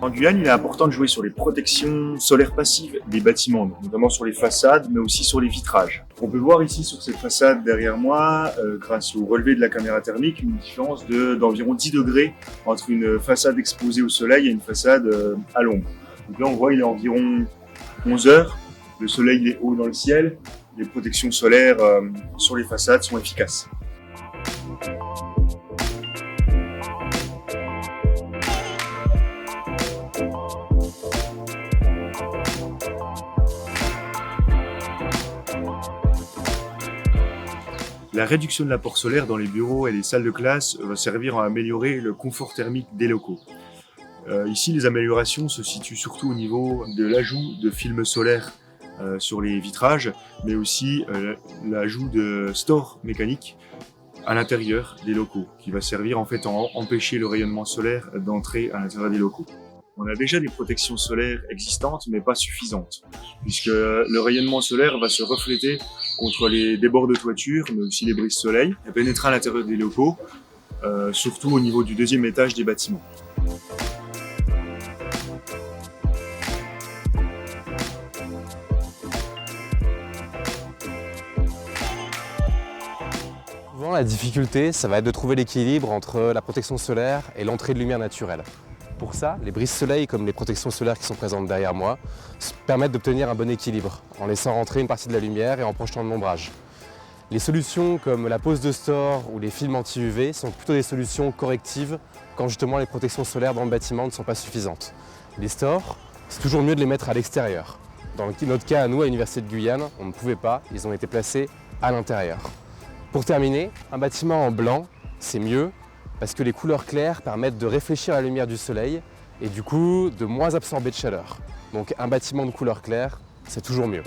En Guyane, il est important de jouer sur les protections solaires passives des bâtiments, notamment sur les façades, mais aussi sur les vitrages. On peut voir ici sur cette façade derrière moi, grâce au relevé de la caméra thermique, une différence d'environ 10 degrés entre une façade exposée au soleil et une façade à l'ombre. Donc là, on voit il est environ 11 heures, le soleil il est haut dans le ciel, les protections solaires sur les façades sont efficaces. La réduction de l'apport solaire dans les bureaux et les salles de classe va servir à améliorer le confort thermique des locaux. Ici, les améliorations se situent surtout au niveau de l'ajout de films solaires sur les vitrages, mais aussi l'ajout de stores mécaniques à l'intérieur des locaux, qui va servir en fait à empêcher le rayonnement solaire d'entrer à l'intérieur des locaux. On a déjà des protections solaires existantes, mais pas suffisantes, puisque le rayonnement solaire va se refléter contre les débords de toiture, mais aussi les brise-soleil, et pénétrer à l'intérieur des locaux, surtout au niveau du deuxième étage des bâtiments. Souvent, la difficulté, ça va être de trouver l'équilibre entre la protection solaire et l'entrée de lumière naturelle. Pour ça, les brises-soleil, comme les protections solaires qui sont présentes derrière moi, permettent d'obtenir un bon équilibre, en laissant rentrer une partie de la lumière et en projetant de l'ombrage. Les solutions comme la pose de stores ou les films anti-UV sont plutôt des solutions correctives quand justement les protections solaires dans le bâtiment ne sont pas suffisantes. Les stores, c'est toujours mieux de les mettre à l'extérieur. Dans notre cas, à nous, à l'Université de Guyane, on ne pouvait pas, ils ont été placés à l'intérieur. Pour terminer, un bâtiment en blanc, c'est mieux parce que les couleurs claires permettent de réfléchir la lumière du soleil et du coup de moins absorber de chaleur. Donc un bâtiment de couleur claire, c'est toujours mieux.